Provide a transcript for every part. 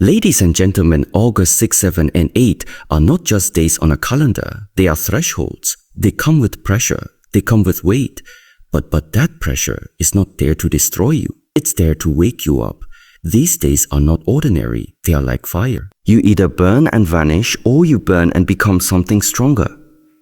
Ladies and gentlemen, August 6, 7, and 8 are not just days on a calendar. They are thresholds. They come with pressure. They come with weight. But that pressure is not there to destroy you. It's there to wake you up. These days are not ordinary. They are like fire. You either burn and vanish, or you burn and become something stronger.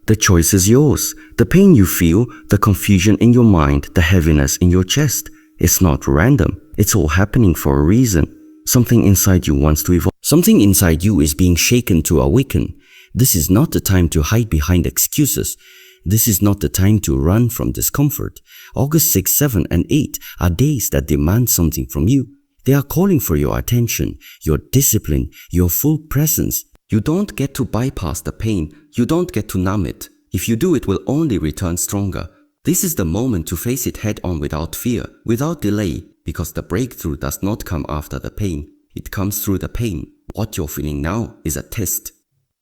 The choice is yours. The pain you feel, the confusion in your mind, the heaviness in your chest. It's not random. It's all happening for a reason. Something inside you wants to evolve. Something inside you is being shaken to awaken. This is not the time to hide behind excuses. This is not the time to run from discomfort. August 6, 7, and 8 are days that demand something from you. They are calling for your attention, your discipline, your full presence. You don't get to bypass the pain. You don't get to numb it. If you do, it will only return stronger. This is the moment to face it head on without fear, without delay, because the breakthrough does not come after the pain. It comes through the pain. What you're feeling now is a test.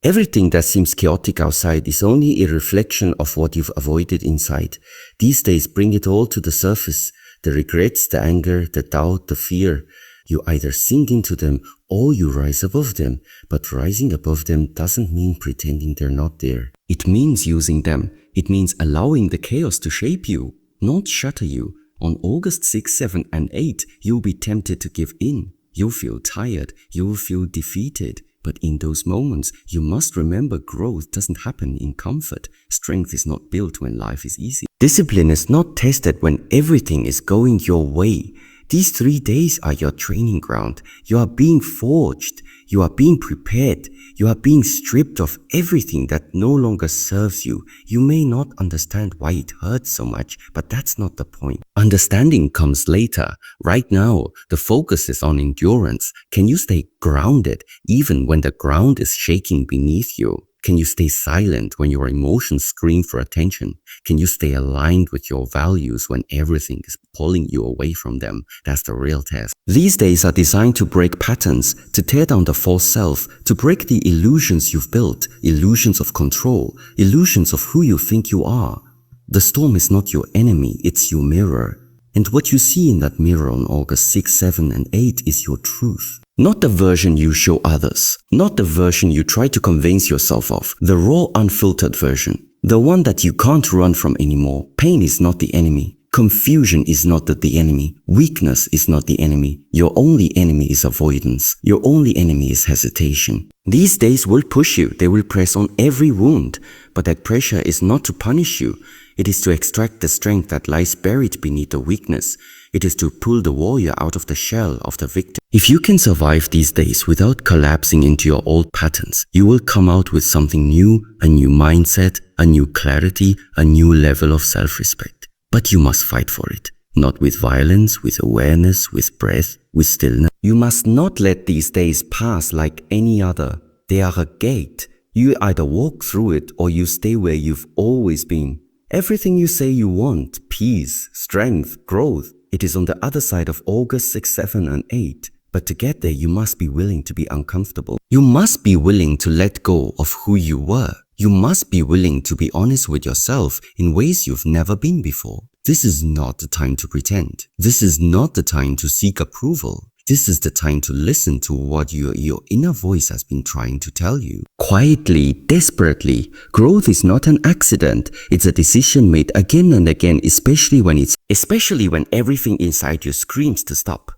Everything that seems chaotic outside is only a reflection of what you've avoided inside. These days bring it all to the surface. The regrets, the anger, the doubt, the fear. You either sink into them or you rise above them. But rising above them doesn't mean pretending they're not there. It means using them. It means allowing the chaos to shape you, not shatter you. On August 6, 7, and 8, you'll be tempted to give in. You'll feel tired. You'll feel defeated. But in those moments, you must remember growth doesn't happen in comfort. Strength is not built when life is easy. Discipline is not tested when everything is going your way. These 3 days are your training ground. You are being forged. You are being prepared. You are being stripped of everything that no longer serves you. You may not understand why it hurts so much, but that's not the point. Understanding comes later. Right now, the focus is on endurance. Can you stay grounded even when the ground is shaking beneath you? Can you stay silent when your emotions scream for attention? Can you stay aligned with your values when everything is pulling you away from them? That's the real test. These days are designed to break patterns, to tear down the false self, to break the illusions you've built, illusions of control, illusions of who you think you are. The storm is not your enemy, it's your mirror. And what you see in that mirror on August 6, 7, and 8 is your truth. Not the version you show others, not the version you try to convince yourself of, the raw, unfiltered version, the one that you can't run from anymore. Pain is not the enemy. Confusion is not the enemy. Weakness is not the enemy. Your only enemy is avoidance. Your only enemy is hesitation. These days will push you. They will press on every wound. But that pressure is not to punish you. It is to extract the strength that lies buried beneath the weakness. It is to pull the warrior out of the shell of the victim. If you can survive these days without collapsing into your old patterns, you will come out with something new, a new mindset, a new clarity, a new level of self-respect. But you must fight for it. Not with violence, with awareness, with breath, with stillness. You must not let these days pass like any other. They are a gate. You either walk through it or you stay where you've always been. Everything you say you want, peace, strength, growth, it is on the other side of August 6, 7, and 8. But to get there, you must be willing to be uncomfortable. You must be willing to let go of who you were. You must be willing to be honest with yourself in ways you've never been before. This is not the time to pretend. This is not the time to seek approval. This is the time to listen to what your inner voice has been trying to tell you. Quietly, desperately. Growth is not an accident. It's a decision made again and again, especially when everything inside you screams to stop.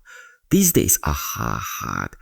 These days are hard.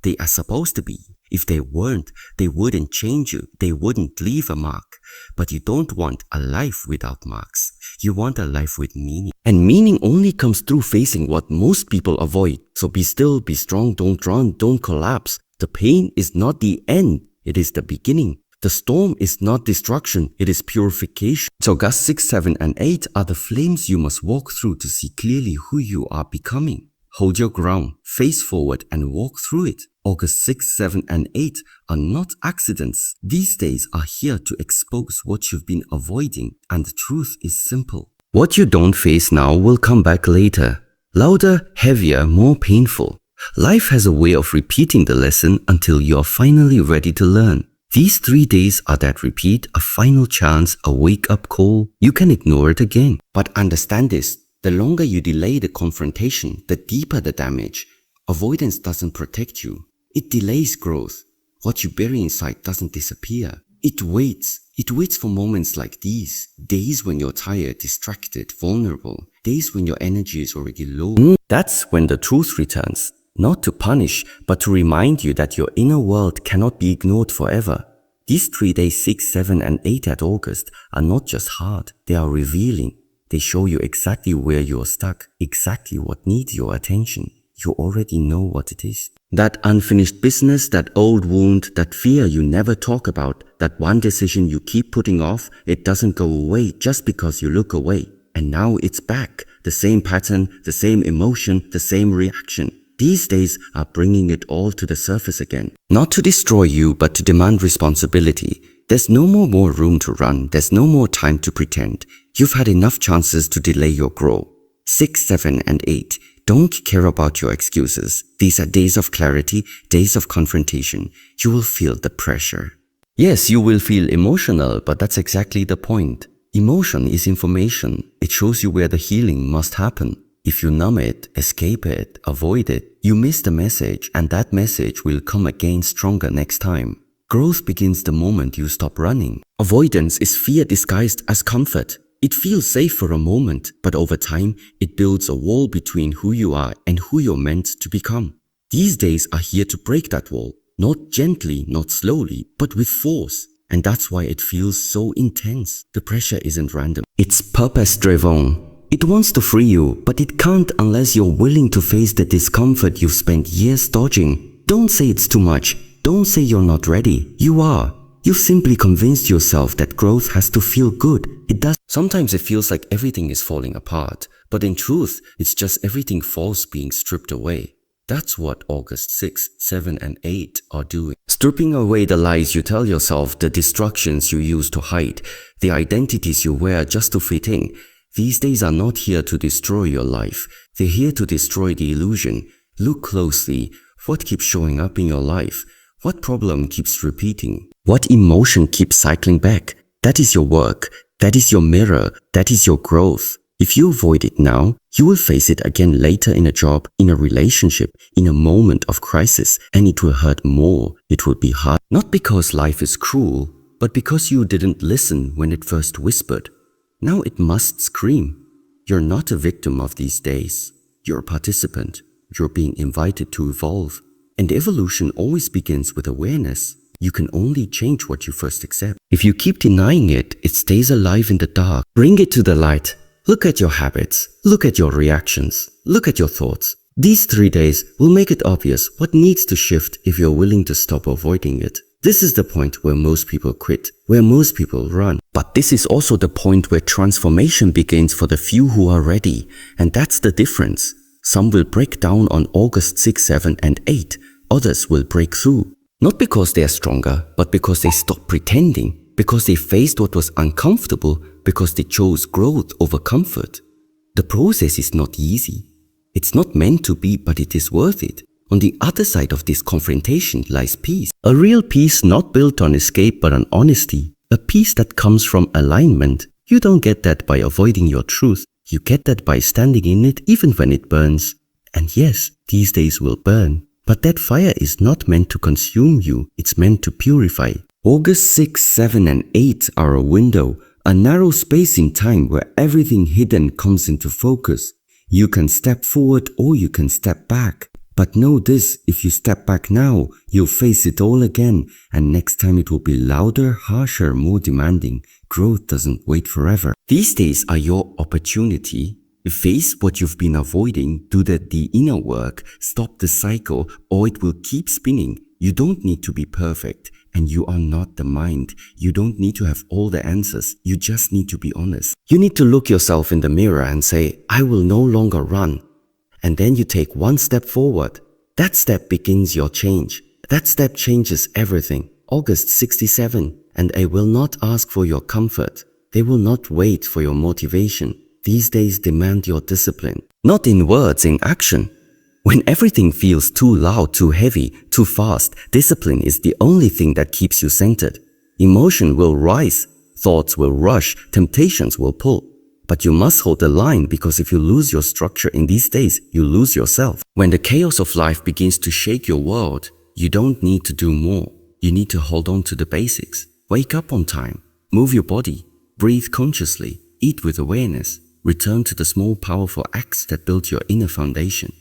They are supposed to be. If they weren't, they wouldn't change you. They wouldn't leave a mark. But you don't want a life without marks. You want a life with meaning. And meaning only comes through facing what most people avoid. So be still, be strong, don't run, don't collapse. The pain is not the end. It is the beginning. The storm is not destruction. It is purification. So August 6, 7, and 8 are the flames you must walk through to see clearly who you are becoming. Hold your ground, face forward, and walk through it. August 6, 7, and 8 are not accidents. These days are here to expose what you've been avoiding, and the truth is simple. What you don't face now will come back later. Louder, heavier, more painful. Life has a way of repeating the lesson until you are finally ready to learn. These 3 days are that repeat, a final chance, a wake-up call. You can ignore it again. But understand this. The longer you delay the confrontation, the deeper the damage. Avoidance doesn't protect you. It delays growth. What you bury inside doesn't disappear. It waits. It waits for moments like these. Days when you're tired, distracted, vulnerable. Days when your energy is already low. That's when the truth returns. Not to punish, but to remind you that your inner world cannot be ignored forever. These 3 days, 6, 7, and 8 at August are not just hard, they are revealing. They show you exactly where you are stuck, exactly what needs your attention. You already know what it is. That unfinished business, that old wound, that fear you never talk about, that one decision you keep putting off, it doesn't go away just because you look away. And now it's back. The same pattern, the same emotion, the same reaction. These days are bringing it all to the surface again. Not to destroy you, but to demand responsibility. There's no more room to run. There's no more time to pretend. You've had enough chances to delay your growth. 6, 7, and 8. Don't care about your excuses. These are days of clarity, days of confrontation. You will feel the pressure. Yes, you will feel emotional, but that's exactly the point. Emotion is information. It shows you where the healing must happen. If you numb it, escape it, avoid it, you miss the message, and that message will come again stronger next time. Growth begins the moment you stop running. Avoidance is fear disguised as comfort. It feels safe for a moment, but over time, it builds a wall between who you are and who you're meant to become. These days are here to break that wall. Not gently, not slowly, but with force. And that's why it feels so intense. The pressure isn't random. It's purpose-driven. It wants to free you, but it can't unless you're willing to face the discomfort you've spent years dodging. Don't say it's too much. Don't say you're not ready. You are. You've simply convinced yourself that growth has to feel good. It does. Sometimes it feels like everything is falling apart, but in truth, it's just everything false being stripped away. That's what August 6, 7, and 8 are doing. Stripping away the lies you tell yourself, the distractions you use to hide, the identities you wear just to fit in. These days are not here to destroy your life. They're here to destroy the illusion. Look closely. What keeps showing up in your life? What problem keeps repeating? What emotion keeps cycling back? That is your work. That is your mirror. That is your growth. If you avoid it now, you will face it again later in a job, in a relationship, in a moment of crisis, and it will hurt more. It will be hard. Not because life is cruel, but because you didn't listen when it first whispered. Now it must scream. You're not a victim of these days. You're a participant. You're being invited to evolve. And evolution always begins with awareness. You can only change what you first accept. If you keep denying it, it stays alive in the dark. Bring it to the light. Look at your habits. Look at your reactions. Look at your thoughts. These 3 days will make it obvious what needs to shift if you're willing to stop avoiding it. This is the point where most people quit, where most people run. But this is also the point where transformation begins for the few who are ready. And that's the difference. Some will break down on August 6, 7, and 8. Others will break through. Not because they are stronger, but because they stopped pretending. Because they faced what was uncomfortable. Because they chose growth over comfort. The process is not easy. It's not meant to be, but it is worth it. On the other side of this confrontation lies peace. A real peace not built on escape but on honesty. A peace that comes from alignment. You don't get that by avoiding your truth. You get that by standing in it even when it burns. And yes, these days will burn. But that fire is not meant to consume you. It's meant to purify. August 6, 7, and 8 are a window. A narrow space in time where everything hidden comes into focus. You can step forward or you can step back. But know this, if you step back now, you'll face it all again, and next time it will be louder, harsher, more demanding. Growth doesn't wait forever. These days are your opportunity. Face what you've been avoiding, do the inner work, stop the cycle, or it will keep spinning. You don't need to be perfect, and you are not the mind. You don't need to have all the answers. You just need to be honest. You need to look yourself in the mirror and say, I will no longer run. And then you take one step forward. That step begins your change. That step changes everything. August 67. And I will not ask for your comfort. They will not wait for your motivation. These days demand your discipline. Not in words, in action. When everything feels too loud, too heavy, too fast, discipline is the only thing that keeps you centered. Emotion will rise. Thoughts will rush. Temptations will pull. But you must hold the line, because if you lose your structure in these days, you lose yourself. When the chaos of life begins to shake your world, You don't need to do more. You need to hold on to the basics. Wake up on time. Move your body. Breathe consciously. Eat with awareness. Return to the small powerful acts that build your inner foundation.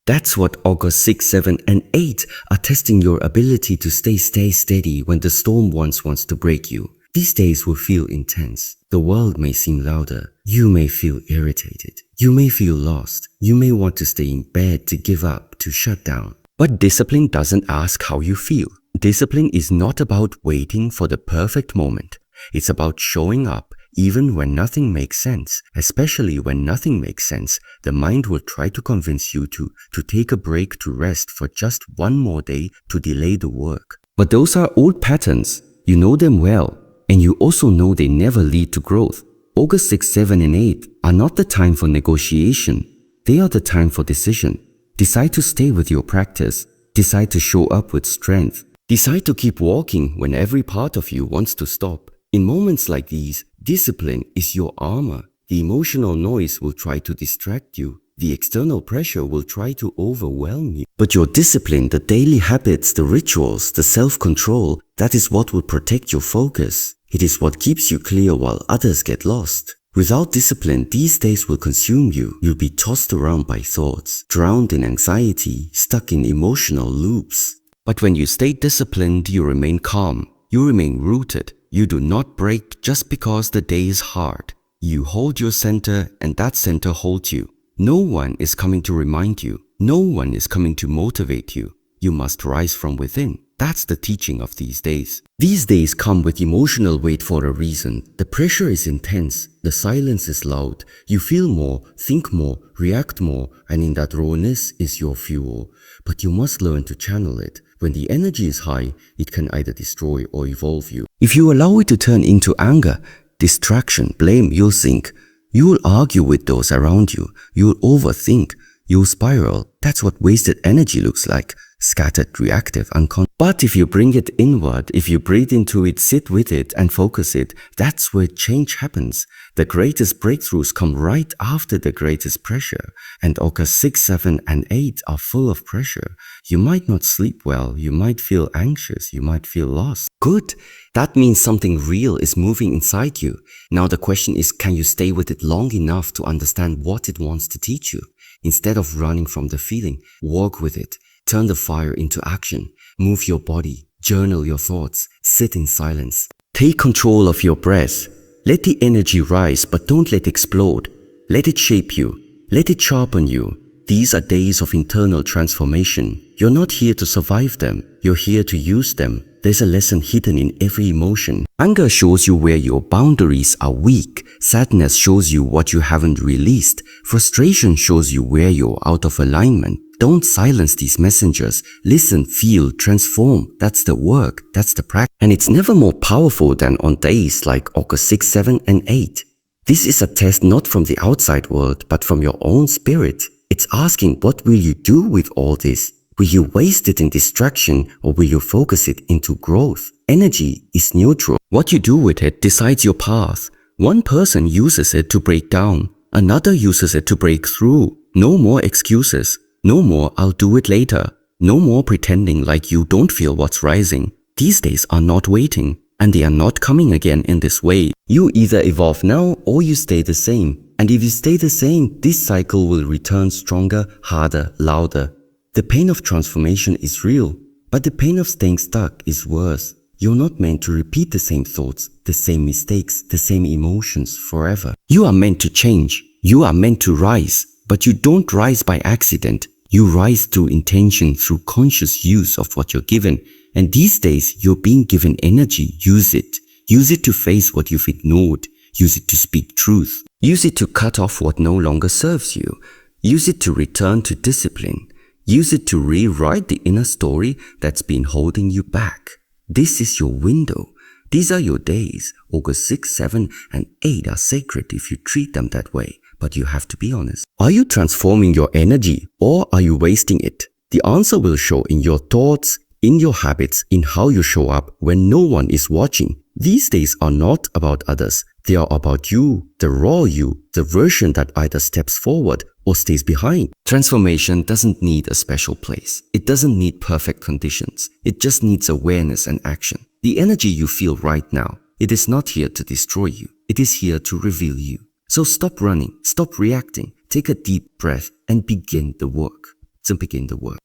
That's what August 6, 7, and 8 are testing your ability to stay steady when the storm once wants to break you. These days will feel intense. The world may seem louder. You may feel irritated. You may feel lost. You may want to stay in bed, to give up, to shut down. But discipline doesn't ask how you feel. Discipline is not about waiting for the perfect moment. It's about showing up even when nothing makes sense. Especially when nothing makes sense, the mind will try to convince you to take a break, to rest for just one more day, to delay the work. But those are old patterns. You know them well, and you also know they never lead to growth. August 6, 7, and 8 are not the time for negotiation. They are the time for decision. Decide to stay with your practice. Decide to show up with strength. Decide to keep walking when every part of you wants to stop. In moments like these, discipline is your armor. The emotional noise will try to distract you. The external pressure will try to overwhelm you. But your discipline, the daily habits, the rituals, the self-control, that is what will protect your focus. It is what keeps you clear while others get lost. Without discipline, these days will consume you. You'll be tossed around by thoughts, drowned in anxiety, stuck in emotional loops. But when you stay disciplined, you remain calm. You remain rooted. You do not break just because the day is hard. You hold your center, and that center holds you. No one is coming to remind you. No one is coming to motivate you. You must rise from within. That's the teaching of these days. These days come with emotional weight for a reason. The pressure is intense. The silence is loud. You feel more, think more, react more, and in that rawness is your fuel. But you must learn to channel it. When the energy is high, it can either destroy or evolve you. If you allow it to turn into anger, distraction, blame, you'll sink. You will argue with those around you. You'll overthink. You'll spiral. That's what wasted energy looks like. Scattered, reactive, unconscious. But if you bring it inward, if you breathe into it, sit with it, and focus it, that's where change happens. The greatest breakthroughs come right after the greatest pressure. And August 6, 7, and 8 are full of pressure. You might not sleep well. You might feel anxious. You might feel lost. Good. That means something real is moving inside you. Now the question is, can you stay with it long enough to understand what it wants to teach you? Instead of running from the feeling, walk with it. Turn the fire into action. Move your body. Journal your thoughts. Sit in silence. Take control of your breath. Let the energy rise, but don't let it explode. Let it shape you. Let it sharpen you. These are days of internal transformation. You're not here to survive them. You're here to use them. There's a lesson hidden in every emotion. Anger shows you where your boundaries are weak. Sadness shows you what you haven't released. Frustration shows you where you're out of alignment. Don't silence these messengers. Listen, feel, transform. That's the work. That's the practice. And it's never more powerful than on days like August 6, 7, and 8. This is a test not from the outside world, but from your own spirit. It's asking, what will you do with all this? Will you waste it in distraction, or will you focus it into growth? Energy is neutral. What you do with it decides your path. One person uses it to break down. Another uses it to break through. No more excuses. No more "I'll do it later." No more pretending like you don't feel what's rising. These days are not waiting, and they are not coming again in this way. You either evolve now or you stay the same. And if you stay the same, this cycle will return stronger, harder, louder. The pain of transformation is real, but the pain of staying stuck is worse. You're not meant to repeat the same thoughts, the same mistakes, the same emotions forever. You are meant to change. You are meant to rise, but you don't rise by accident. You rise through intention, through conscious use of what you're given. And these days, you're being given energy. Use it. Use it to face what you've ignored. Use it to speak truth. Use it to cut off what no longer serves you. Use it to return to discipline. Use it to rewrite the inner story that's been holding you back. This is your window. These are your days. August 6, 7, and 8 are sacred if you treat them that way. But you have to be honest. Are you transforming your energy, or are you wasting it? The answer will show in your thoughts, in your habits, in how you show up when no one is watching. These days are not about others. They are about you, the raw you, the version that either steps forward or stays behind. Transformation doesn't need a special place. It doesn't need perfect conditions. It just needs awareness and action. The energy you feel right now, it is not here to destroy you. It is here to reveal you. So stop running, stop reacting, take a deep breath and begin the work.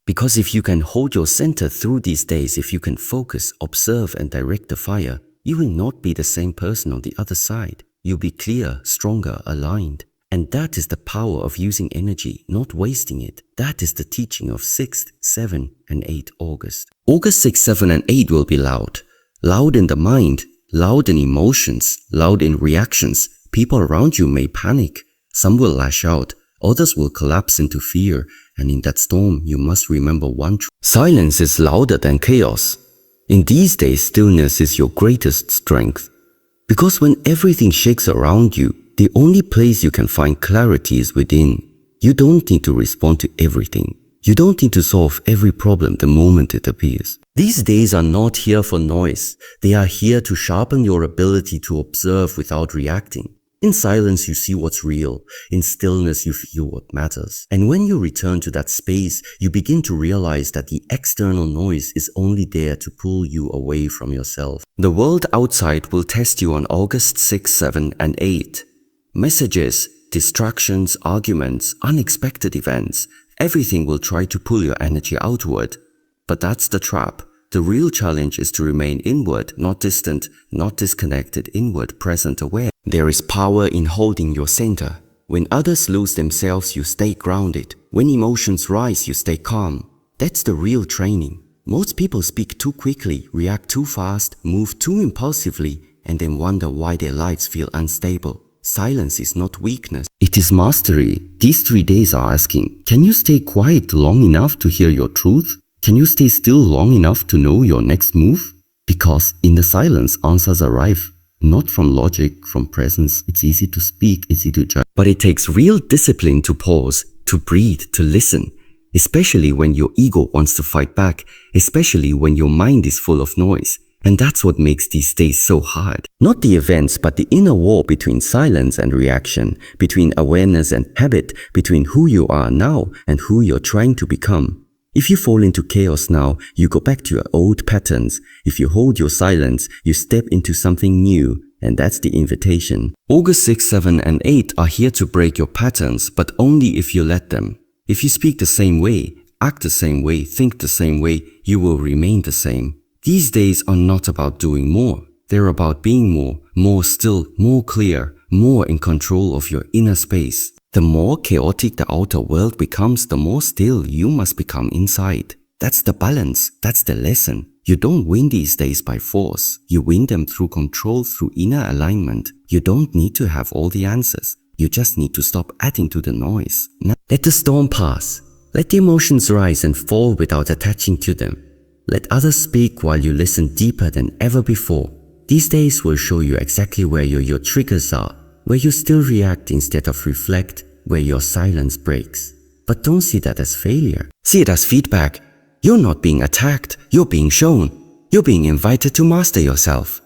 Because if you can hold your center through these days, if you can focus, observe and direct the fire, you will not be the same person on the other side. You'll be clear, stronger, aligned. And that is the power of using energy, not wasting it. That is the teaching of 6th, 7th and 8th August. August 6, 7 and 8 will be loud. Loud in the mind, loud in emotions, loud in reactions. People around you may panic. Some will lash out. Others will collapse into fear. And in that storm, you must remember one truth. Silence is louder than chaos. In these days, stillness is your greatest strength. Because when everything shakes around you, the only place you can find clarity is within. You don't need to respond to everything. You don't need to solve every problem the moment it appears. These days are not here for noise. They are here to sharpen your ability to observe without reacting. In silence, you see what's real. In stillness, you feel what matters. And when you return to that space, you begin to realize that the external noise is only there to pull you away from yourself. The world outside will test you on August 6, 7, and 8. Messages, distractions, arguments, unexpected events, everything will try to pull your energy outward. But that's the trap. The real challenge is to remain inward, not distant, not disconnected, inward, present, aware. There is power in holding your center. When others lose themselves, you stay grounded. When emotions rise, you stay calm. That's the real training. Most people speak too quickly, react too fast, move too impulsively, and then wonder why their lives feel unstable. Silence is not weakness. It is mastery. These 3 days are asking, can you stay quiet long enough to hear your truth? Can you stay still long enough to know your next move? Because in the silence, answers arrive. Not from logic, from presence. It's easy to speak, easy to judge. But it takes real discipline to pause, to breathe, to listen. Especially when your ego wants to fight back. Especially when your mind is full of noise. And that's what makes these days so hard. Not the events, but the inner war between silence and reaction, between awareness and habit, between who you are now and who you're trying to become. If you fall into chaos now, you go back to your old patterns. If you hold your silence, you step into something new. And that's the invitation. August 6, 7 and 8 are here to break your patterns, but only if you let them. If you speak the same way, act the same way, think the same way, you will remain the same. These days are not about doing more. They're about being more still, more clear, more in control of your inner space. The more chaotic the outer world becomes, the more still you must become inside. That's the balance. That's the lesson. You don't win these days by force. You win them through control, through inner alignment. You don't need to have all the answers. You just need to stop adding to the noise. Now, let the storm pass. Let the emotions rise and fall without attaching to them. Let others speak while you listen deeper than ever before. These days will show you exactly where your triggers are, where you still react instead of reflect, where your silence breaks. But don't see that as failure. See it as feedback. You're not being attacked, you're being shown. You're being invited to master yourself.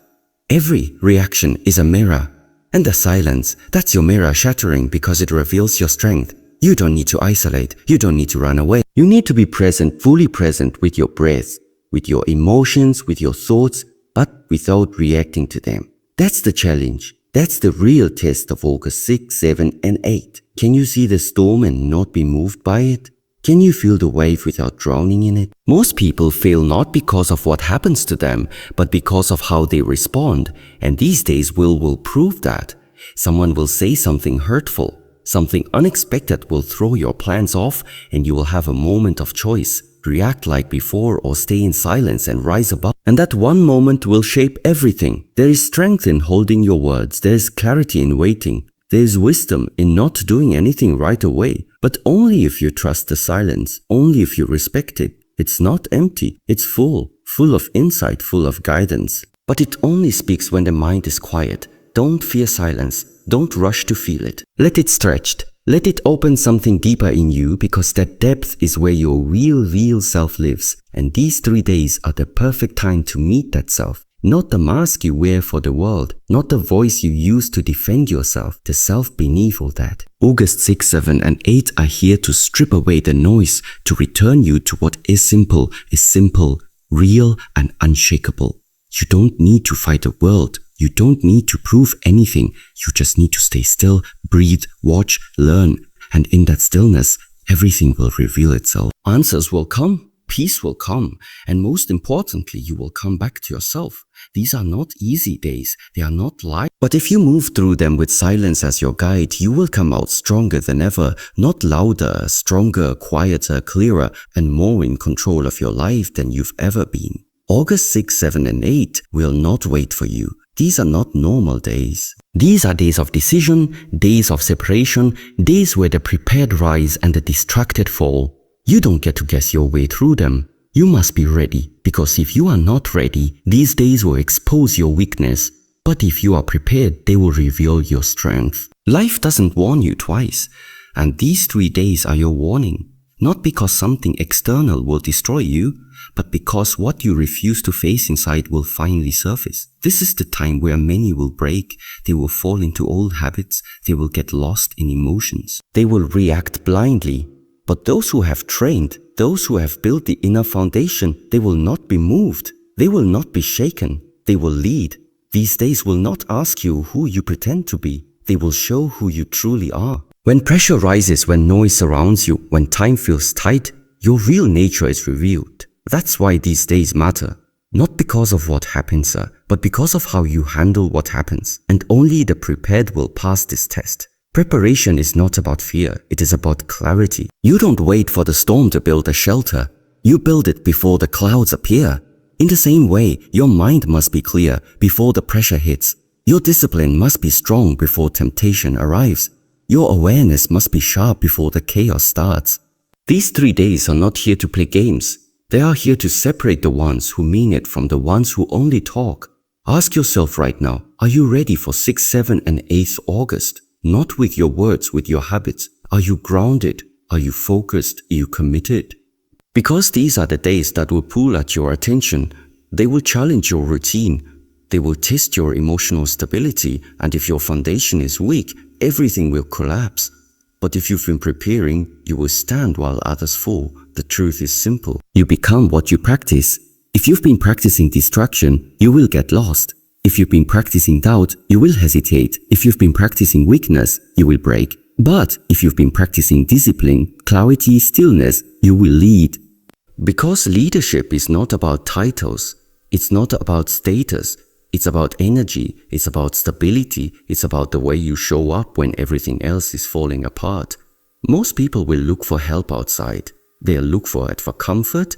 Every reaction is a mirror. And the silence, that's your mirror shattering because it reveals your strength. You don't need to isolate, you don't need to run away. You need to be present, fully present with your breath, with your emotions, with your thoughts, but without reacting to them. That's the challenge. That's the real test of August 6, 7 and 8. Can you see the storm and not be moved by it? Can you feel the wave without drowning in it? Most people fail not because of what happens to them, but because of how they respond. And these days will prove that. Someone will say something hurtful. Something unexpected will throw your plans off and you will have a moment of choice. React like before or stay in silence and rise above. And that one moment will shape everything. There is strength in holding your words. There is clarity in waiting. There is wisdom in not doing anything right away. But only if you trust the silence. Only if you respect it. It's not empty. It's full of insight, full of guidance. But it only speaks when the mind is quiet. Don't fear silence. Don't rush to feel it. Let it stretch. Let it open something deeper in you because that depth is where your real self lives. And these 3 days are the perfect time to meet that self. Not the mask you wear for the world, not the voice you use to defend yourself, the self beneath all that. August 6, 7, and 8 are here to strip away the noise, to return you to what is simple, real, and unshakable. You don't need to fight the world. You don't need to prove anything. You just need to stay still, breathe, watch, learn. And in that stillness, everything will reveal itself. Answers will come. Peace will come, and most importantly, you will come back to yourself. These are not easy days, they are not light. But if you move through them with silence as your guide, you will come out stronger than ever, not louder, stronger, quieter, clearer, and more in control of your life than you've ever been. August 6, 7, and 8 will not wait for you. These are not normal days. These are days of decision, days of separation, days where the prepared rise and the distracted fall. You don't get to guess your way through them. You must be ready, because if you are not ready, these days will expose your weakness. But if you are prepared, they will reveal your strength. Life doesn't warn you twice, and these 3 days are your warning. Not because something external will destroy you, but because what you refuse to face inside will finally surface. This is the time where many will break, they will fall into old habits, they will get lost in emotions. They will react blindly. But those who have trained, those who have built the inner foundation, they will not be moved. They will not be shaken. They will lead. These days will not ask you who you pretend to be. They will show who you truly are. When pressure rises, when noise surrounds you, when time feels tight, your real nature is revealed. That's why these days matter. Not because of what happens, but because of how you handle what happens. And only the prepared will pass this test. Preparation is not about fear, it is about clarity. You don't wait for the storm to build a shelter. You build it before the clouds appear. In the same way, your mind must be clear before the pressure hits. Your discipline must be strong before temptation arrives. Your awareness must be sharp before the chaos starts. These 3 days are not here to play games. They are here to separate the ones who mean it from the ones who only talk. Ask yourself right now, are you ready for 6, 7, and 8 August? Not with your words, with your habits. Are you grounded? Are you focused? Are you committed? Because these are the days that will pull at your attention. They will challenge your routine. They will test your emotional stability. And if your foundation is weak, everything will collapse. But if you've been preparing, you will stand while others fall. The truth is simple. You become what you practice. If you've been practicing distraction, you will get lost. If you've been practicing doubt, you will hesitate. If you've been practicing weakness, you will break. But if you've been practicing discipline, clarity, stillness, you will lead. Because leadership is not about titles. It's not about status. It's about energy. It's about stability. It's about the way you show up when everything else is falling apart. Most people will look for help outside. They'll look for it for comfort,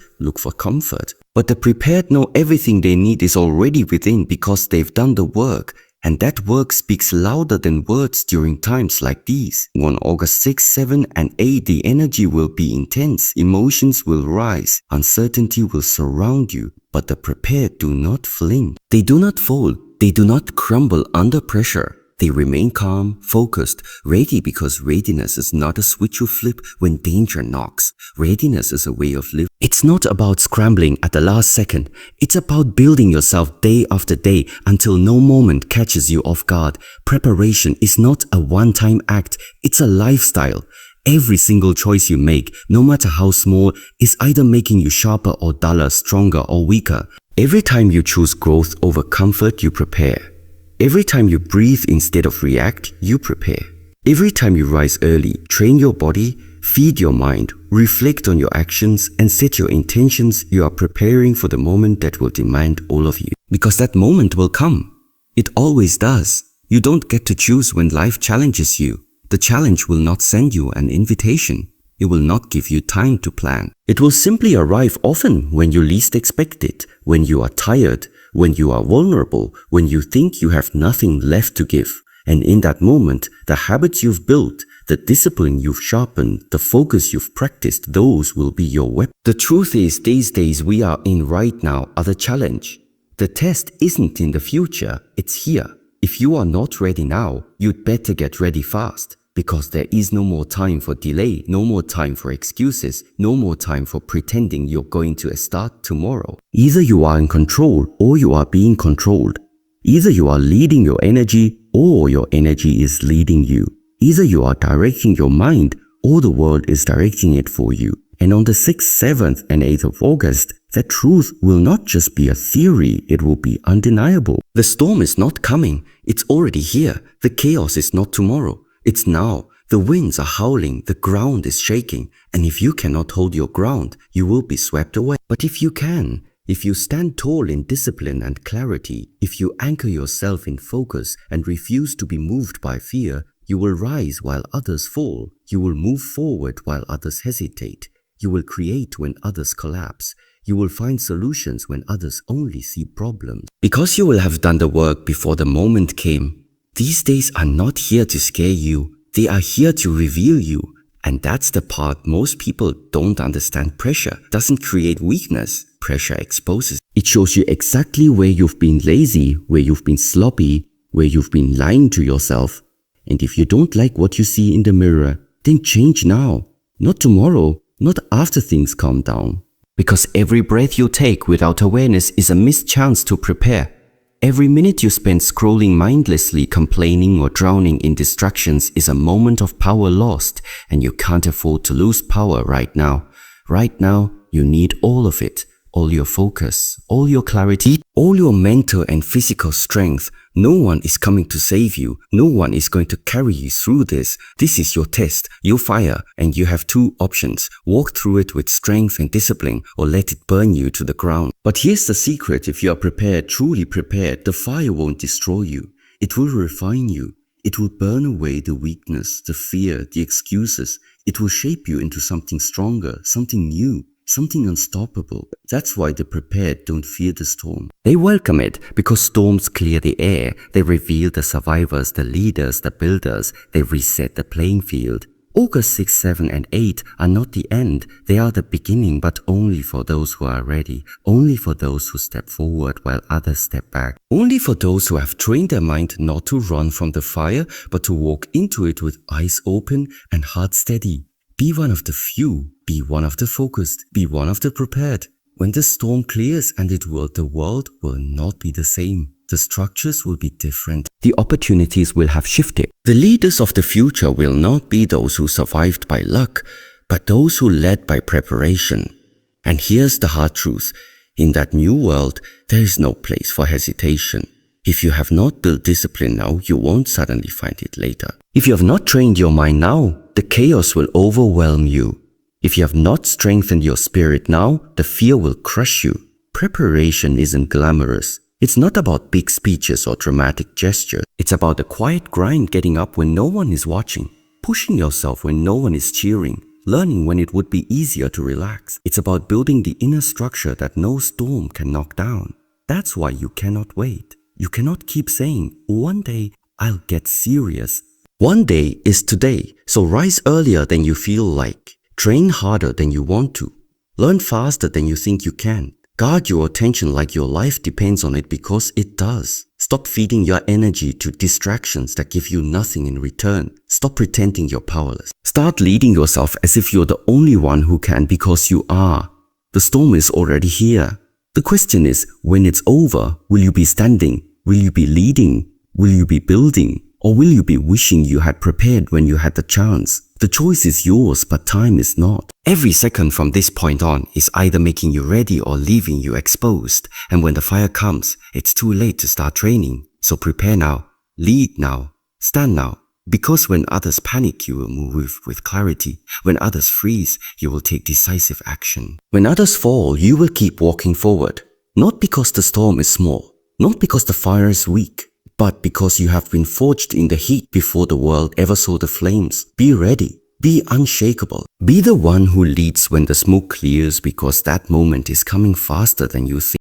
But the prepared know everything they need is already within because they've done the work. And that work speaks louder than words during times like these. On August 6, 7, and 8, the energy will be intense. Emotions will rise. Uncertainty will surround you. But the prepared do not flinch. They do not fall. They do not crumble under pressure. They remain calm, focused, ready because readiness is not a switch you flip when danger knocks. Readiness is a way of living. It's not about scrambling at the last second. It's about building yourself day after day until no moment catches you off guard. Preparation is not a one-time act. It's a lifestyle. Every single choice you make, no matter how small, is either making you sharper or duller, stronger or weaker. Every time you choose growth over comfort, you prepare. Every time you breathe instead of react, you prepare. Every time you rise early, train your body, feed your mind, reflect on your actions, and set your intentions, you are preparing for the moment that will demand all of you. Because that moment will come. It always does. You don't get to choose when life challenges you. The challenge will not send you an invitation. It will not give you time to plan. It will simply arrive often when you least expect it, when you are tired, when you are vulnerable, when you think you have nothing left to give. And in that moment, the habits you've built, the discipline you've sharpened, the focus you've practiced, those will be your weapon. The truth is, these days we are in right now are the challenge. The test isn't in the future, it's here. If you are not ready now, you'd better get ready fast. Because there is no more time for delay, no more time for excuses, no more time for pretending you're going to start tomorrow. Either you are in control or you are being controlled. Either you are leading your energy or your energy is leading you. Either you are directing your mind or the world is directing it for you. And on the 6th, 7th and 8th of August, that truth will not just be a theory, it will be undeniable. The storm is not coming, it's already here. The chaos is not tomorrow, it's now. The winds are howling, the ground is shaking, and if you cannot hold your ground, you will be swept away. But if you can, if you stand tall in discipline and clarity, if you anchor yourself in focus and refuse to be moved by fear, you will rise while others fall. You will move forward while others hesitate. You will create when others collapse. You will find solutions when others only see problems. Because you will have done the work before the moment came. These days are not here to scare you. They are here to reveal you. And that's the part most people don't understand. Pressure doesn't create weakness. Pressure exposes. It shows you exactly where you've been lazy, where you've been sloppy, where you've been lying to yourself. And if you don't like what you see in the mirror, then change now. Not tomorrow. Not after things calm down. Because every breath you take without awareness is a missed chance to prepare. Every minute you spend scrolling mindlessly, complaining or drowning in distractions is a moment of power lost, and you can't afford to lose power right now. Right now, you need all of it. All your focus, all your clarity, all your mental and physical strength. No one is coming to save you. No one is going to carry you through this. This is your test, your fire, and you have two options. Walk through it with strength and discipline, or let it burn you to the ground. But here's the secret: if you are prepared, truly prepared, the fire won't destroy you. It will refine you. It will burn away the weakness, the fear, the excuses. It will shape you into something stronger, something new. Something unstoppable. That's why the prepared don't fear the storm. They welcome it because storms clear the air. They reveal the survivors, the leaders, the builders. They reset the playing field. August 6, 7 and 8 are not the end. They are the beginning, but only for those who are ready. Only for those who step forward while others step back. Only for those who have trained their mind not to run from the fire, but to walk into it with eyes open and heart steady. Be one of the few, be one of the focused, be one of the prepared. When the storm clears and the world will not be the same. The structures will be different. The opportunities will have shifted. The leaders of the future will not be those who survived by luck, but those who led by preparation. And here's the hard truth. In that new world, there is no place for hesitation. If you have not built discipline now, you won't suddenly find it later. If you have not trained your mind now, the chaos will overwhelm you. If you have not strengthened your spirit now, the fear will crush you. Preparation isn't glamorous. It's not about big speeches or dramatic gestures. It's about the quiet grind, getting up when no one is watching, pushing yourself when no one is cheering, learning when it would be easier to relax. It's about building the inner structure that no storm can knock down. That's why you cannot wait. You cannot keep saying, one day I'll get serious. One day is today, so rise earlier than you feel like. Train harder than you want to. Learn faster than you think you can. Guard your attention like your life depends on it, because it does. Stop feeding your energy to distractions that give you nothing in return. Stop pretending you're powerless. Start leading yourself as if you're the only one who can, because you are. The storm is already here. The question is, when it's over, will you be standing? Will you be leading? Will you be building? Or will you be wishing you had prepared when you had the chance? The choice is yours, but time is not. Every second from this point on is either making you ready or leaving you exposed. And when the fire comes, it's too late to start training. So prepare now, lead now, stand now. Because when others panic, you will move with clarity. When others freeze, you will take decisive action. When others fall, you will keep walking forward. Not because the storm is small, not because the fire is weak, but because you have been forged in the heat before the world ever saw the flames. Be ready. Be unshakable. Be the one who leads when the smoke clears, because that moment is coming faster than you think.